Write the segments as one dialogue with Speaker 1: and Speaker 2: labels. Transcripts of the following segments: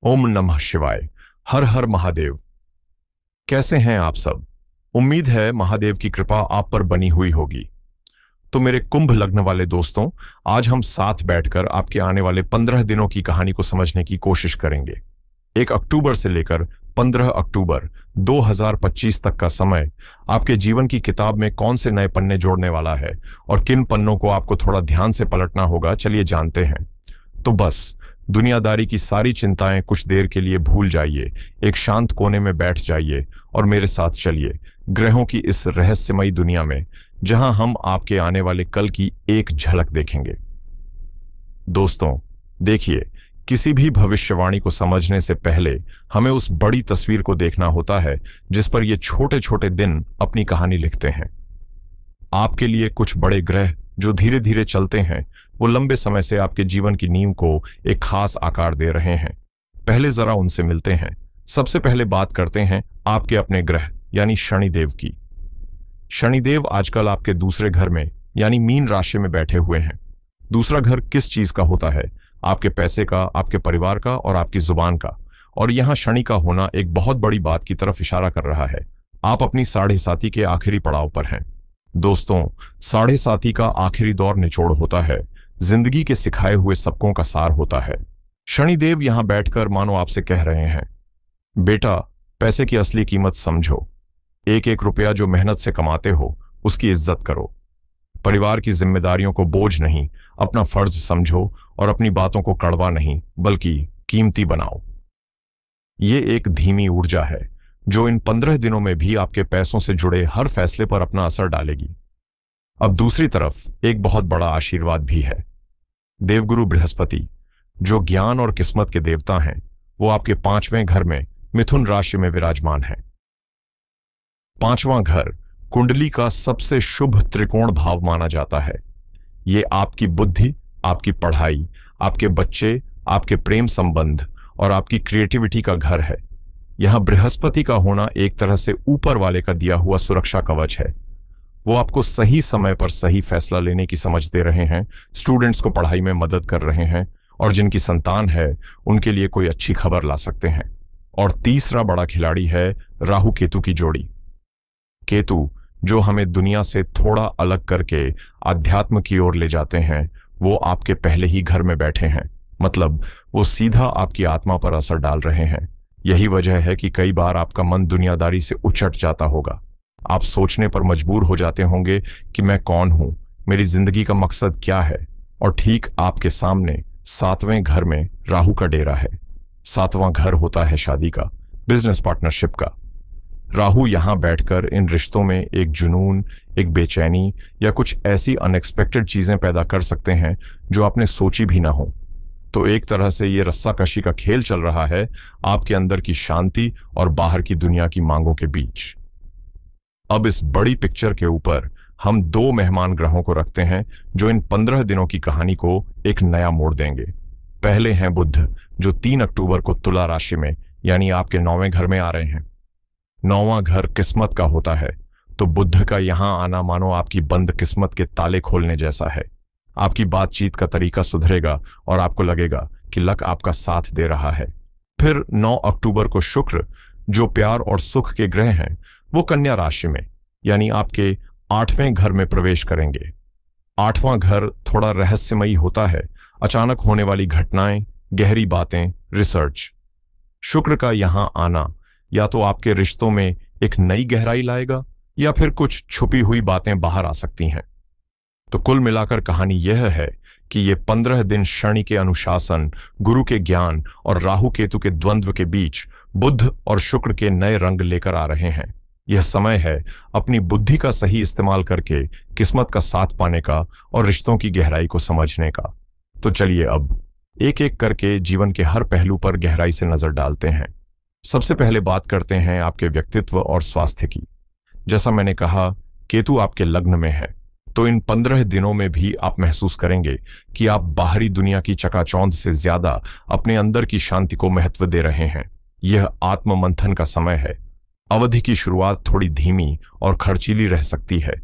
Speaker 1: ओम नमः शिवाय। हर हर महादेव। कैसे हैं आप सब? उम्मीद है महादेव की कृपा आप पर बनी हुई होगी। तो मेरे कुंभ लग्न वाले दोस्तों, आज हम साथ बैठकर आपके आने वाले 15 दिनों की कहानी को समझने की कोशिश करेंगे। 1 अक्टूबर से लेकर 15 अक्टूबर 2025 तक का समय आपके जीवन की किताब में कौन से नए पन्ने जोड़ने वाला है और किन पन्नों को आपको थोड़ा ध्यान से पलटना होगा, चलिए जानते हैं। तो बस दुनियादारी की सारी चिंताएं कुछ देर के लिए भूल जाइए, एक शांत कोने में बैठ जाइए और मेरे साथ चलिए ग्रहों की इस रहस्यमयी दुनिया में, जहां हम आपके आने वाले कल की एक झलक देखेंगे। दोस्तों देखिए, किसी भी भविष्यवाणी को समझने से पहले हमें उस बड़ी तस्वीर को देखना होता है जिस पर ये छोटे छोटे दिन अपनी कहानी लिखते हैं। आपके लिए कुछ बड़े ग्रह जो धीरे धीरे चलते हैं, वो लंबे समय से आपके जीवन की नींव को एक खास आकार दे रहे हैं। पहले जरा उनसे मिलते हैं। सबसे पहले बात करते हैं आपके अपने ग्रह यानी शनिदेव की। शनिदेव आजकल आपके दूसरे घर में यानी मीन राशि में बैठे हुए हैं। दूसरा घर किस चीज का होता है? आपके पैसे का, आपके परिवार का और आपकी जुबान का। और यहां शनि का होना एक बहुत बड़ी बात की तरफ इशारा कर रहा है। आप अपनी 7.5 के आखिरी पड़ाव पर हैं। दोस्तों, 7.5 का आखिरी दौर निचोड़ होता है, जिंदगी के सिखाए हुए सबकों का सार होता है। शनिदेव यहां बैठकर मानो आपसे कह रहे हैं, बेटा पैसे की असली कीमत समझो। एक एक रुपया जो मेहनत से कमाते हो उसकी इज्जत करो। परिवार की जिम्मेदारियों को बोझ नहीं, अपना फर्ज समझो और अपनी बातों को कड़वा नहीं बल्कि कीमती बनाओ। ये एक धीमी ऊर्जा है जो इन 15 दिनों में भी आपके पैसों से जुड़े हर फैसले पर अपना असर डालेगी। अब दूसरी तरफ एक बहुत बड़ा आशीर्वाद भी है। देवगुरु बृहस्पति, जो ज्ञान और किस्मत के देवता हैं, वो आपके 5वें घर में मिथुन राशि में विराजमान है। 5वां घर कुंडली का सबसे शुभ त्रिकोण भाव माना जाता है। ये आपकी बुद्धि, आपकी पढ़ाई, आपके बच्चे, आपके प्रेम संबंध और आपकी क्रिएटिविटी का घर है। यहां बृहस्पति का होना एक तरह से ऊपर वाले का दिया हुआ सुरक्षा कवच है। वो आपको सही समय पर सही फैसला लेने की समझ दे रहे हैं, स्टूडेंट्स को पढ़ाई में मदद कर रहे हैं और जिनकी संतान है उनके लिए कोई अच्छी खबर ला सकते हैं। और तीसरा बड़ा खिलाड़ी है राहु केतु की जोड़ी। केतु, जो हमें दुनिया से थोड़ा अलग करके आध्यात्म की ओर ले जाते हैं, वो आपके पहले ही घर में बैठे हैं। मतलब वो सीधा आपकी आत्मा पर असर डाल रहे हैं। यही वजह है कि कई बार आपका मन दुनियादारी से उचट जाता होगा। आप सोचने पर मजबूर हो जाते होंगे कि मैं कौन हूं, मेरी जिंदगी का मकसद क्या है। और ठीक आपके सामने 7वें घर में राहु का डेरा है। 7वां घर होता है शादी का, बिजनेस पार्टनरशिप का। राहु यहां बैठकर इन रिश्तों में एक जुनून, एक बेचैनी या कुछ ऐसी अनएक्सपेक्टेड चीजें पैदा कर सकते हैं जो आपने सोची भी ना हो। तो एक तरह से ये रस्साकशी का खेल चल रहा है आपके अंदर की शांति और बाहर की दुनिया की मांगों के बीच। अब इस बड़ी पिक्चर के ऊपर हम 2 मेहमान ग्रहों को रखते हैं जो इन 15 दिनों की कहानी को एक नया मोड़ देंगे। पहले हैं बुध, जो 3 अक्टूबर को तुला राशि में यानी आपके 9वें घर में आ रहे हैं। 9वां घर किस्मत का होता है, तो बुध का यहां आना मानो आपकी बंद किस्मत के ताले खोलने जैसा है। आपकी बातचीत का तरीका सुधरेगा और आपको लगेगा कि लक आपका साथ दे रहा है। फिर 9 अक्टूबर को शुक्र, जो प्यार और सुख के ग्रह हैं, वो कन्या राशि में यानी आपके 8वें घर में प्रवेश करेंगे। 8वां घर थोड़ा रहस्यमयी होता है, अचानक होने वाली घटनाएं, गहरी बातें, रिसर्च। शुक्र का यहां आना या तो आपके रिश्तों में एक नई गहराई लाएगा या फिर कुछ छुपी हुई बातें बाहर आ सकती हैं। तो कुल मिलाकर कहानी यह है कि ये 15 दिन शनि के अनुशासन, गुरु के ज्ञान और राहु केतु के द्वंद्व के बीच बुध और शुक्र के नए रंग लेकर आ रहे हैं। यह समय है अपनी बुद्धि का सही इस्तेमाल करके किस्मत का साथ पाने का और रिश्तों की गहराई को समझने का। तो चलिए अब एक एक करके जीवन के हर पहलू पर गहराई से नजर डालते हैं। सबसे पहले बात करते हैं आपके व्यक्तित्व और स्वास्थ्य की। जैसा मैंने कहा, केतु आपके लग्न में है, तो इन 15 दिनों में भी आप महसूस करेंगे कि आप बाहरी दुनिया की चकाचौंध से ज्यादा अपने अंदर की शांति को महत्व दे रहे हैं। यह आत्म मंथन का समय है। अवधि की शुरुआत थोड़ी धीमी और खर्चीली रह सकती है।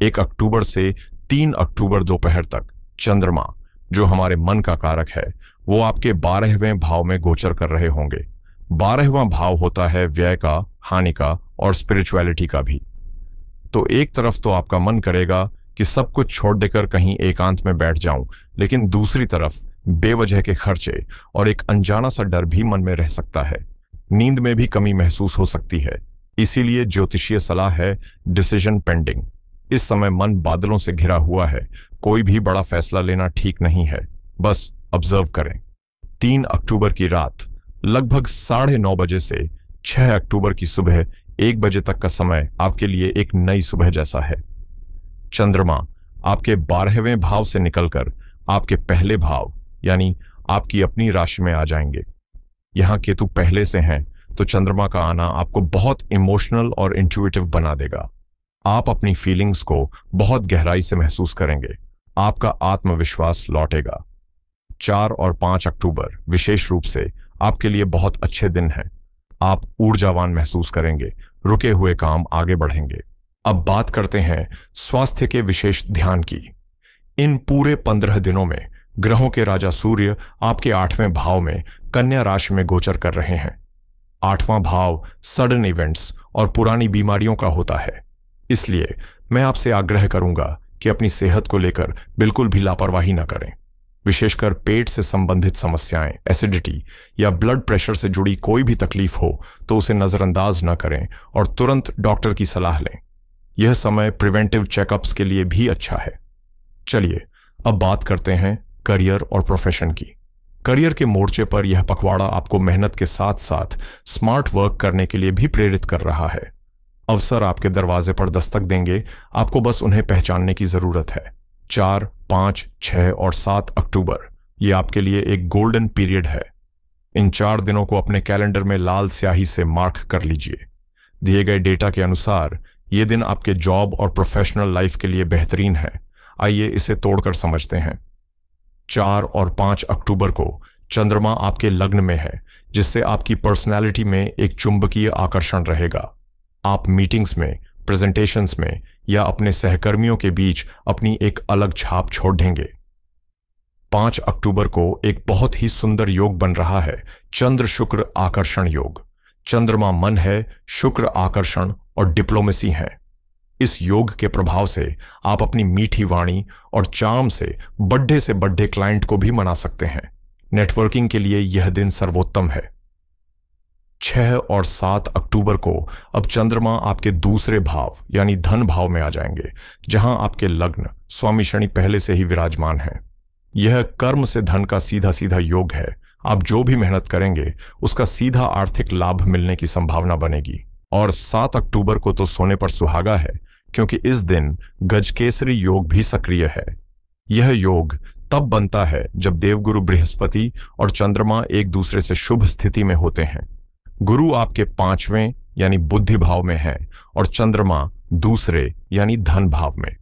Speaker 1: 1 अक्टूबर से 3 अक्टूबर दोपहर तक चंद्रमा, जो हमारे मन का कारक है, वो आपके 12वें भाव में गोचर कर रहे होंगे। 12वां भाव होता है व्यय का, हानि का और स्पिरिचुअलिटी का भी। तो एक तरफ तो आपका मन करेगा कि सब कुछ छोड़ देकर कहीं एकांत में बैठ जाऊं, लेकिन दूसरी तरफ बेवजह के खर्चे और एक अनजाना सा डर भी मन में रह सकता है। नींद में भी कमी महसूस हो सकती है। इसीलिए ज्योतिषीय सलाह है डिसीजन पेंडिंग। इस समय मन बादलों से घिरा हुआ है, कोई भी बड़ा फैसला लेना ठीक नहीं है, बस ऑब्जर्व करें। 3 अक्टूबर की रात लगभग 9:30 बजे से 6 अक्टूबर की सुबह 1 बजे तक का समय आपके लिए एक नई सुबह जैसा है। चंद्रमा आपके 12वें भाव से निकलकर आपके पहले भाव यानी आपकी अपनी राशि में आ जाएंगे। यहां केतु पहले से हैं, तो चंद्रमा का आना आपको बहुत इमोशनल और इंट्यूटिव बना देगा। आप अपनी फीलिंग्स को बहुत गहराई से महसूस करेंगे। आपका आत्मविश्वास लौटेगा। 4 और 5 अक्टूबर विशेष रूप से आपके लिए बहुत अच्छे दिन हैं। आप ऊर्जावान महसूस करेंगे, रुके हुए काम आगे बढ़ेंगे। अब बात करते हैं स्वास्थ्य के विशेष ध्यान की। इन पूरे 15 दिनों में ग्रहों के राजा सूर्य आपके 8वें भाव में कन्या राशि में गोचर कर रहे हैं। 8वां भाव सडन इवेंट्स और पुरानी बीमारियों का होता है। इसलिए मैं आपसे आग्रह करूंगा कि अपनी सेहत को लेकर बिल्कुल भी लापरवाही न करें। विशेषकर पेट से संबंधित समस्याएं, एसिडिटी या ब्लड प्रेशर से जुड़ी कोई भी तकलीफ हो तो उसे नजरअंदाज न करें और तुरंत डॉक्टर की सलाह लें। यह समय प्रिवेंटिव चेकअप्स के लिए भी अच्छा है। चलिए अब बात करते हैं करियर और प्रोफेशन की। करियर के मोर्चे पर यह पखवाड़ा आपको मेहनत के साथ साथ स्मार्ट वर्क करने के लिए भी प्रेरित कर रहा है। अवसर आपके दरवाजे पर दस्तक देंगे, आपको बस उन्हें पहचानने की जरूरत है। 4, 5, 6 और 7 अक्टूबर ये आपके लिए एक गोल्डन पीरियड है। इन 4 दिनों को अपने कैलेंडर में लाल स्याही से मार्क कर लीजिए। दिए गए डेटा के अनुसार ये दिन आपके जॉब और प्रोफेशनल लाइफ के लिए बेहतरीन है। आइए इसे तोड़कर समझते हैं। 4 और 5 अक्टूबर को चंद्रमा आपके लग्न में है, जिससे आपकी पर्सनैलिटी में एक चुंबकीय आकर्षण रहेगा। आप मीटिंग्स में, प्रेजेंटेशंस में या अपने सहकर्मियों के बीच अपनी एक अलग छाप छोड़ देंगे। 5 अक्टूबर को एक बहुत ही सुंदर योग बन रहा है, चंद्र शुक्र आकर्षण योग। चंद्रमा मन है, शुक्र आकर्षण और डिप्लोमेसी है। इस योग के प्रभाव से आप अपनी मीठी वाणी और चार्म से बड़े क्लाइंट को भी मना सकते हैं। नेटवर्किंग के लिए यह दिन सर्वोत्तम है। 6 और 7 अक्टूबर को अब चंद्रमा आपके दूसरे भाव यानी धन भाव में आ जाएंगे, जहां आपके लग्न स्वामी शनि पहले से ही विराजमान है। यह कर्म से धन का सीधा सीधा योग है। आप जो भी मेहनत करेंगे उसका सीधा आर्थिक लाभ मिलने की संभावना बनेगी। और 7 अक्टूबर को तो सोने पर सुहागा है, क्योंकि इस दिन गजकेसरी योग भी सक्रिय है। यह योग तब बनता है जब देवगुरु बृहस्पति और चंद्रमा एक दूसरे से शुभ स्थिति में होते हैं। गुरु आपके 5वें यानी बुद्धि भाव में है और चंद्रमा दूसरे यानी धन भाव में।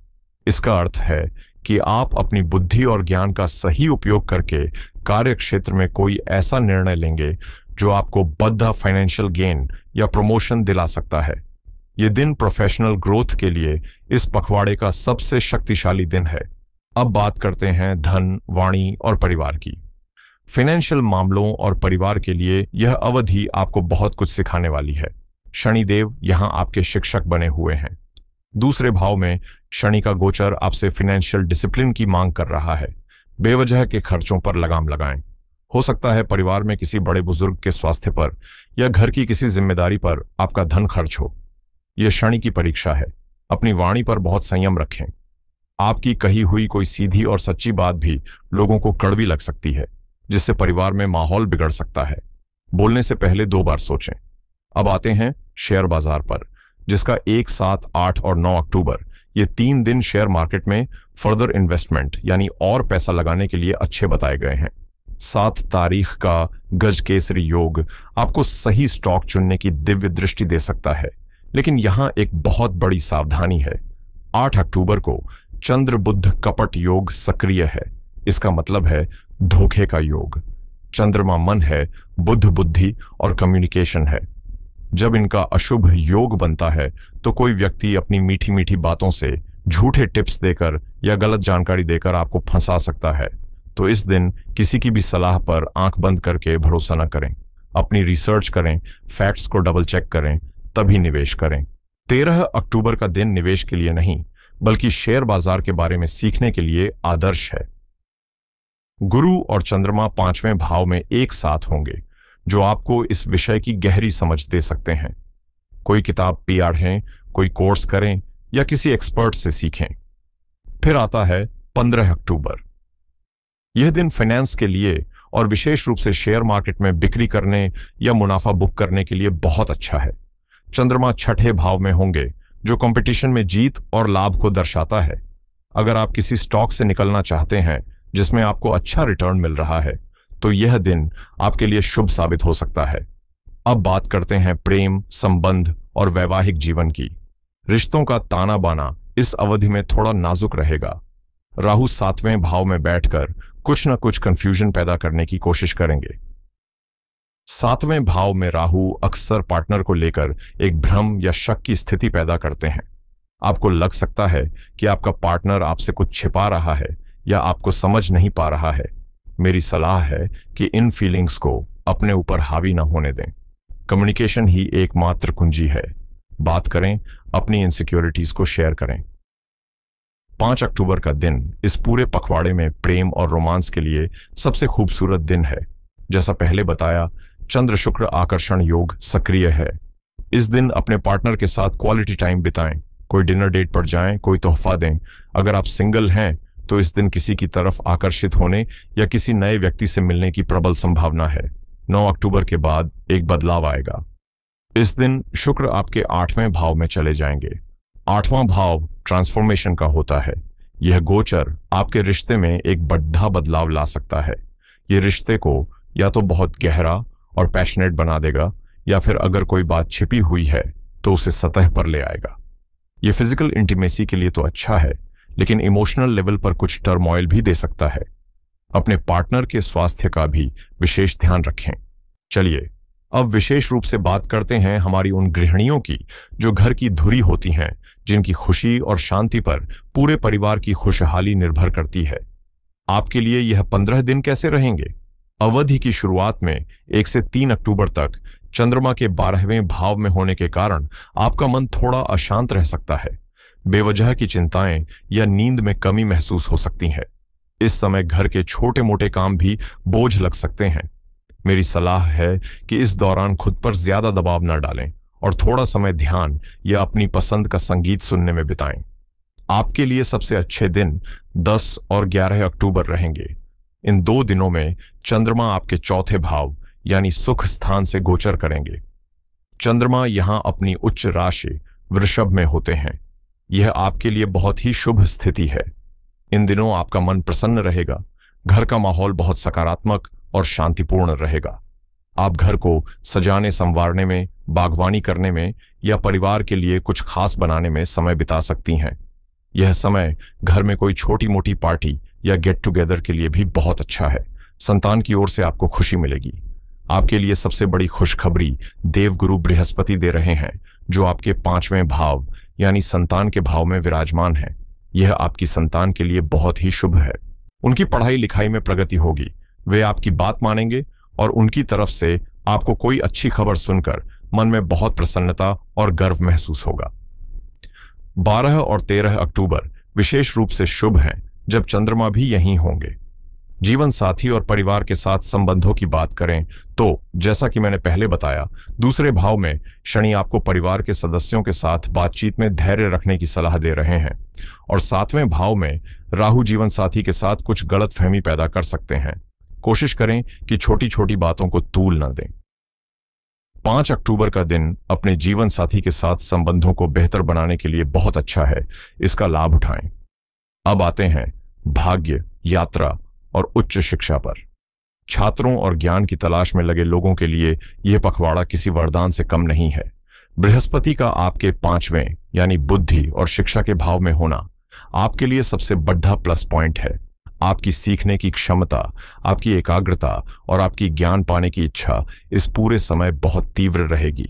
Speaker 1: इसका अर्थ है कि आप अपनी बुद्धि और ज्ञान का सही उपयोग करके कार्य क्षेत्र में कोई ऐसा निर्णय लेंगे जो आपको बद्धा फाइनेंशियल गेन या प्रमोशन दिला सकता है। यह दिन प्रोफेशनल ग्रोथ के लिए इस पखवाड़े का सबसे शक्तिशाली दिन है। अब बात करते हैं धन, वाणी और परिवार की। फाइनेंशियल मामलों और परिवार के लिए यह अवधि आपको बहुत कुछ सिखाने वाली है। शनिदेव यहां आपके शिक्षक बने हुए हैं। दूसरे भाव में शनि का गोचर आपसे फाइनेंशियल डिसिप्लिन की मांग कर रहा है। बेवजह के खर्चों पर लगाम लगाएं। हो सकता है परिवार में किसी बड़े बुजुर्ग के स्वास्थ्य पर या घर की किसी जिम्मेदारी पर आपका धन खर्च हो। यह शनि की परीक्षा है। अपनी वाणी पर बहुत संयम रखें। आपकी कही हुई कोई सीधी और सच्ची बात भी लोगों को कड़वी लग सकती है, जिससे परिवार में माहौल बिगड़ सकता है। बोलने से पहले 2 बार सोचें। अब आते हैं शेयर बाजार पर, जिसका 1, 7, 8 और 9 अक्टूबर ये 3 दिन शेयर मार्केट में फर्दर इन्वेस्टमेंट यानी और पैसा लगाने के लिए अच्छे बताए गए हैं। 7 तारीख का गजकेसरी योग आपको सही स्टॉक चुनने की दिव्य दृष्टि दे सकता है, लेकिन यहां एक बहुत बड़ी सावधानी है। 8 अक्टूबर को चंद्र बुध कपट योग सक्रिय है। इसका मतलब है धोखे का योग। चंद्रमा मन है, बुध बुद्धि और कम्युनिकेशन है। जब इनका अशुभ योग बनता है तो कोई व्यक्ति अपनी मीठी मीठी बातों से झूठे टिप्स देकर या गलत जानकारी देकर आपको फंसा सकता है। तो इस दिन किसी की भी सलाह पर आंख बंद करके भरोसा न करें। अपनी रिसर्च करें, फैक्ट्स को डबल चेक करें, तभी निवेश करें। 13 अक्टूबर का दिन निवेश के लिए नहीं, बल्कि शेयर बाजार के बारे में सीखने के लिए आदर्श है। गुरु और चंद्रमा 5वें भाव में एक साथ होंगे, जो आपको इस विषय की गहरी समझ दे सकते हैं। कोई किताब पढ़ें, कोई कोर्स करें या किसी एक्सपर्ट से सीखें। फिर आता है 15 अक्टूबर। यह दिन फाइनेंस के लिए और विशेष रूप से शेयर मार्केट में बिक्री करने या मुनाफा बुक करने के लिए बहुत अच्छा है। चंद्रमा 6ठे भाव में होंगे, जो कंपटीशन में जीत और लाभ को दर्शाता है। अगर आप किसी स्टॉक से निकलना चाहते हैं जिसमें आपको अच्छा रिटर्न मिल रहा है, तो यह दिन आपके लिए शुभ साबित हो सकता है। अब बात करते हैं प्रेम, संबंध और वैवाहिक जीवन की। रिश्तों का ताना बाना इस अवधि में थोड़ा नाजुक रहेगा। राहु 7वें भाव में बैठकर कुछ न कुछ कंफ्यूजन पैदा करने की कोशिश करेंगे। 7वें भाव में राहु अक्सर पार्टनर को लेकर एक भ्रम या शक की स्थिति पैदा करते हैं। आपको लग सकता है कि आपका पार्टनर आपसे कुछ छिपा रहा है या आपको समझ नहीं पा रहा है। मेरी सलाह है कि इन फीलिंग्स को अपने ऊपर हावी न होने दें। कम्युनिकेशन ही एकमात्र कुंजी है। बात करें, अपनी इनसिक्योरिटीज को शेयर करें। 5 अक्टूबर का दिन इस पूरे पखवाड़े में प्रेम और रोमांस के लिए सबसे खूबसूरत दिन है। जैसा पहले बताया, चंद्र शुक्र आकर्षण योग सक्रिय है। इस दिन अपने पार्टनर के साथ क्वालिटी टाइम बिताएं। कोई डिनर डेट पर जाएं, कोई तोहफा दें। अगर आप सिंगल हैं तो इस दिन किसी की तरफ आकर्षित होने या किसी नए व्यक्ति से मिलने की प्रबल संभावना है। 9 अक्टूबर के बाद एक बदलाव आएगा। इस दिन शुक्र आपके 8वें भाव में चले जाएंगे। 8वां भाव ट्रांसफॉर्मेशन का होता है। यह गोचर आपके रिश्ते में एक बड़ा बदलाव ला सकता है। यह रिश्ते को या तो बहुत गहरा और पैशनेट बना देगा, या फिर अगर कोई बात छिपी हुई है तो उसे सतह पर ले आएगा। यह फिजिकल इंटीमेसी के लिए तो अच्छा है, लेकिन इमोशनल लेवल पर कुछ टर्मोइल भी दे सकता है। अपने पार्टनर के स्वास्थ्य का भी विशेष ध्यान रखें। चलिए अब विशेष रूप से बात करते हैं हमारी उन गृहिणियों की जो घर की धुरी होती हैं, जिनकी खुशी और शांति पर पूरे परिवार की खुशहाली निर्भर करती है। आपके लिए यह 15 दिन कैसे रहेंगे? अवधि की शुरुआत में 1 से 3 अक्टूबर तक चंद्रमा के 12वें भाव में होने के कारण आपका मन थोड़ा अशांत रह सकता है। बेवजह की चिंताएं या नींद में कमी महसूस हो सकती है। इस समय घर के छोटे मोटे काम भी बोझ लग सकते हैं। मेरी सलाह है कि इस दौरान खुद पर ज्यादा दबाव न डालें और थोड़ा समय ध्यान या अपनी पसंद का संगीत सुनने में बिताएं। आपके लिए सबसे अच्छे दिन 10 और 11 अक्टूबर रहेंगे। इन 2 दिनों में चंद्रमा आपके 4थे भाव यानी सुख स्थान से गोचर करेंगे। चंद्रमा यहां अपनी उच्च राशि वृषभ में होते हैं। यह आपके लिए बहुत ही शुभ स्थिति है। इन दिनों आपका मन प्रसन्न रहेगा। घर का माहौल बहुत सकारात्मक और शांतिपूर्ण रहेगा। आप घर को सजाने संवारने में, बागवानी करने में या परिवार के लिए कुछ खास बनाने में समय बिता सकती हैं। यह समय घर में कोई छोटी मोटी पार्टी या गेट टुगेदर के लिए भी बहुत अच्छा है। संतान की ओर से आपको खुशी मिलेगी। आपके लिए सबसे बड़ी खुशखबरी देवगुरु बृहस्पति दे रहे हैं, जो आपके 5वें भाव यानी संतान के भाव में विराजमान है। यह आपकी संतान के लिए बहुत ही शुभ है। उनकी पढ़ाई लिखाई में प्रगति होगी। वे आपकी बात मानेंगे और उनकी तरफ से आपको कोई अच्छी खबर सुनकर मन में बहुत प्रसन्नता और गर्व महसूस होगा। 12 और 13 अक्टूबर विशेष रूप से शुभ हैं, जब चंद्रमा भी यहीं होंगे। जीवन साथी और परिवार के साथ संबंधों की बात करें तो जैसा कि मैंने पहले बताया, दूसरे भाव में शनि आपको परिवार के सदस्यों के साथ बातचीत में धैर्य रखने की सलाह दे रहे हैं, और 7वें भाव में राहु जीवन साथी के साथ कुछ गलतफहमी पैदा कर सकते हैं। कोशिश करें कि छोटी छोटी बातों को तूल न दें। 5 अक्टूबर का दिन अपने जीवन साथी के साथ संबंधों को बेहतर बनाने के लिए बहुत अच्छा है। इसका लाभ उठाएं। अब आते हैं भाग्य, यात्रा और उच्च शिक्षा पर। छात्रों और ज्ञान की तलाश में लगे लोगों के लिए यह पखवाड़ा किसी वरदान से कम नहीं है। बृहस्पति का आपके 5वें यानी बुद्धि और शिक्षा के भाव में होना आपके लिए सबसे बड़ा प्लस पॉइंट है। आपकी सीखने की क्षमता, आपकी एकाग्रता और आपकी ज्ञान पाने की इच्छा इस पूरे समय बहुत तीव्र रहेगी।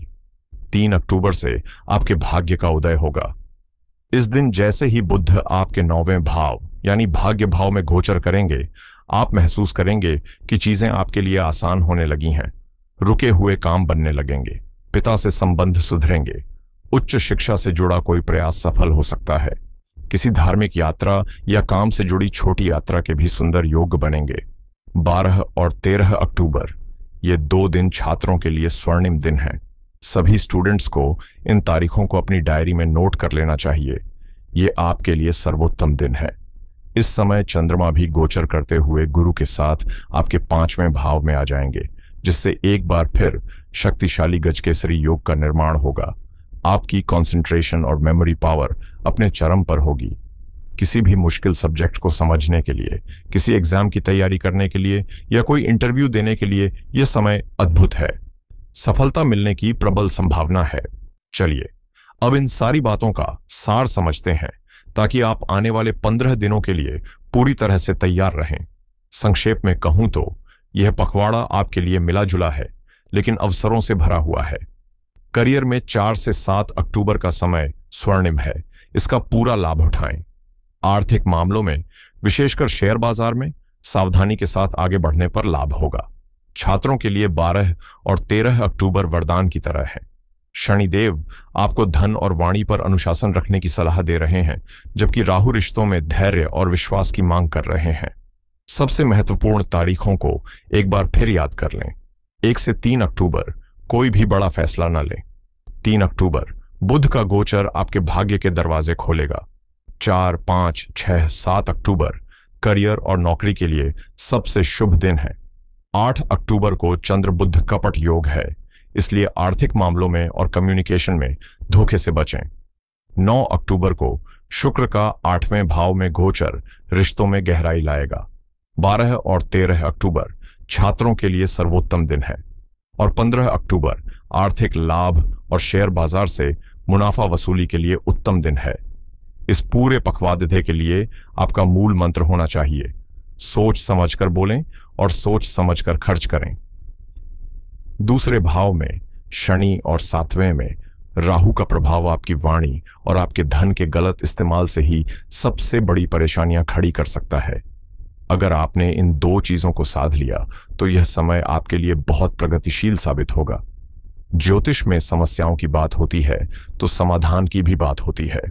Speaker 1: 3 अक्टूबर से आपके भाग्य का उदय होगा। इस दिन जैसे ही बुध आपके 9वें भाव यानी भाग्य भाव में गोचर करेंगे, आप महसूस करेंगे कि चीजें आपके लिए आसान होने लगी हैं। रुके हुए काम बनने लगेंगे, पिता से संबंध सुधरेंगे, उच्च शिक्षा से जुड़ा कोई प्रयास सफल हो सकता है। किसी धार्मिक यात्रा या काम से जुड़ी छोटी यात्रा के भी सुंदर योग बनेंगे। 12 और 13 अक्टूबर ये 2 दिन छात्रों के लिए स्वर्णिम दिन हैं। सभी स्टूडेंट्स को इन तारीखों को अपनी डायरी में नोट कर लेना चाहिए। ये आपके लिए सर्वोत्तम दिन है। इस समय चंद्रमा भी गोचर करते हुए गुरु के साथ आपके 5वें भाव में आ जाएंगे, जिससे एक बार फिर शक्तिशाली गजकेसरी योग का निर्माण होगा। आपकी कंसंट्रेशन और मेमोरी पावर अपने चरम पर होगी। किसी भी मुश्किल सब्जेक्ट को समझने के लिए, किसी एग्जाम की तैयारी करने के लिए या कोई इंटरव्यू देने के लिए यह समय अद्भुत है। सफलता मिलने की प्रबल संभावना है। चलिए अब इन सारी बातों का सार समझते हैं, ताकि आप आने वाले 15 दिनों के लिए पूरी तरह से तैयार रहें। संक्षेप में कहूं तो यह पखवाड़ा आपके लिए मिला जुला है, लेकिन अवसरों से भरा हुआ है। करियर में 4 से 7 अक्टूबर का समय स्वर्णिम है, इसका पूरा लाभ उठाएं। आर्थिक मामलों में, विशेषकर शेयर बाजार में, सावधानी के साथ आगे बढ़ने पर लाभ होगा। छात्रों के लिए 12 और 13 अक्टूबर वरदान की तरह है। शनिदेव आपको धन और वाणी पर अनुशासन रखने की सलाह दे रहे हैं, जबकि राहु रिश्तों में धैर्य और विश्वास की मांग कर रहे हैं। सबसे महत्वपूर्ण तारीखों को एक बार फिर याद कर लें। 1 से 3 अक्टूबर कोई भी बड़ा फैसला न लें। 3 अक्टूबर बुध का गोचर आपके भाग्य के दरवाजे खोलेगा। 4, 5, 6, 7 अक्टूबर करियर और नौकरी के लिए सबसे शुभ दिन है। 8 अक्टूबर को चंद्र बुध कपट योग है, इसलिए आर्थिक मामलों में और कम्युनिकेशन में धोखे से बचें। 9 अक्टूबर को शुक्र का 8वें भाव में गोचर रिश्तों में गहराई लाएगा। 12 और 13 अक्टूबर छात्रों के लिए सर्वोत्तम दिन है और 15 अक्टूबर आर्थिक लाभ और शेयर बाजार से मुनाफा वसूली के लिए उत्तम दिन है। इस पूरे पखवाड़े के लिए आपका मूल मंत्र होना चाहिए, सोच समझकर बोलें और सोच समझकर खर्च करें। दूसरे भाव में शनि और 7वें में राहु का प्रभाव आपकी वाणी और आपके धन के गलत इस्तेमाल से ही सबसे बड़ी परेशानियां खड़ी कर सकता है। अगर आपने इन 2 चीजों को साध लिया तो यह समय आपके लिए बहुत प्रगतिशील साबित होगा। ज्योतिष में समस्याओं की बात होती है तो समाधान की भी बात होती है।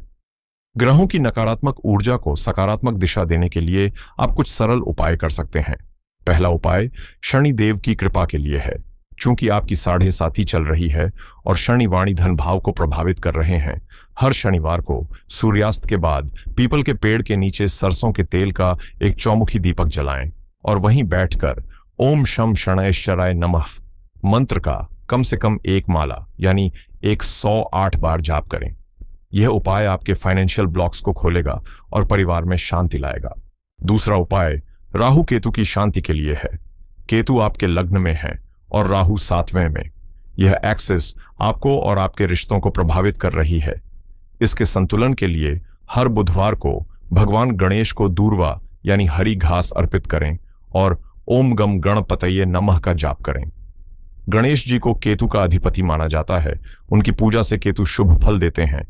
Speaker 1: ग्रहों की नकारात्मक ऊर्जा को सकारात्मक दिशा देने के लिए आप कुछ सरल उपाय कर सकते हैं। पहला उपाय शनि देव की कृपा के लिए है। चूंकि आपकी 7.5 चल रही है और शनि वाणी धन भाव को प्रभावित कर रहे हैं, हर शनिवार को सूर्यास्त के बाद पीपल के पेड़ के नीचे सरसों के तेल का एक चौमुखी दीपक जलाएं और वहीं बैठकर ओम शम शनैश्चराय नमः मंत्र का कम से कम 1 माला यानी 108 बार जाप करें। यह उपाय आपके फाइनेंशियल ब्लॉक्स को खोलेगा और परिवार में शांति लाएगा। दूसरा उपाय राहु केतु की शांति के लिए है। केतु आपके लग्न में है और राहु 7वें में। यह एक्सिस आपको और आपके रिश्तों को प्रभावित कर रही है। इसके संतुलन के लिए हर बुधवार को भगवान गणेश को दूर्वा यानी हरी घास अर्पित करें और ओम गम गणपतये नमः का जाप करें। गणेश जी को केतु का अधिपति माना जाता है, उनकी पूजा से केतु शुभ फल देते हैं।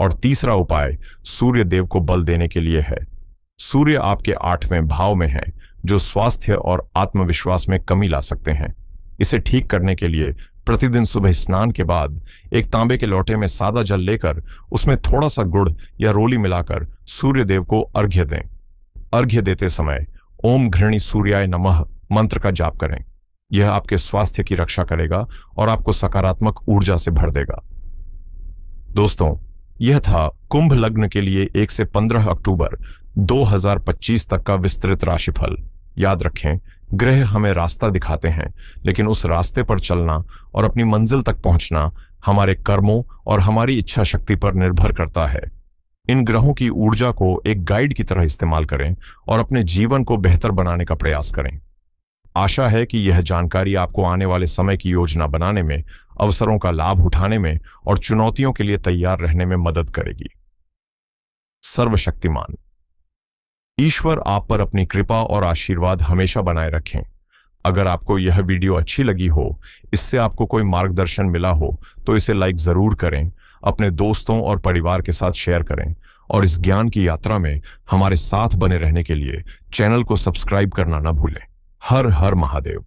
Speaker 1: और तीसरा उपाय सूर्य देव को बल देने के लिए है। सूर्य आपके 8वें भाव में है, जो स्वास्थ्य और आत्मविश्वास में कमी ला सकते हैं। इसे ठीक करने के लिए प्रतिदिन सुबह स्नान के बाद एक तांबे के लोटे में सादा जल लेकर उसमें थोड़ा सा गुड़ या रोली मिलाकर सूर्य देव को अर्घ्य दें। अर्घ्य देते समय ओम घृणी सूर्याय नमः मंत्र का जाप करें। यह आपके स्वास्थ्य की रक्षा करेगा और आपको सकारात्मक ऊर्जा से भर देगा। दोस्तों, यह था कुंभ लग्न के लिए 1 से 15 अक्टूबर 2025 तक का विस्तृत राशिफल। याद रखें, ग्रह हमें रास्ता दिखाते हैं, लेकिन उस रास्ते पर चलना और अपनी मंजिल तक पहुंचना हमारे कर्मों और हमारी इच्छा शक्ति पर निर्भर करता है। इन ग्रहों की ऊर्जा को एक गाइड की तरह इस्तेमाल करें और अपने जीवन को बेहतर बनाने का प्रयास करें। आशा है कि यह जानकारी आपको आने वाले समय की योजना बनाने में, अवसरों का लाभ उठाने में और चुनौतियों के लिए तैयार रहने में मदद करेगी। सर्वशक्तिमान ईश्वर आप पर अपनी कृपा और आशीर्वाद हमेशा बनाए रखें। अगर आपको यह वीडियो अच्छी लगी हो, इससे आपको कोई मार्गदर्शन मिला हो, तो इसे लाइक जरूर करें, अपने दोस्तों और परिवार के साथ शेयर करें और इस ज्ञान की यात्रा में हमारे साथ बने रहने के लिए चैनल को सब्सक्राइब करना ना भूलें। हर हर महादेव।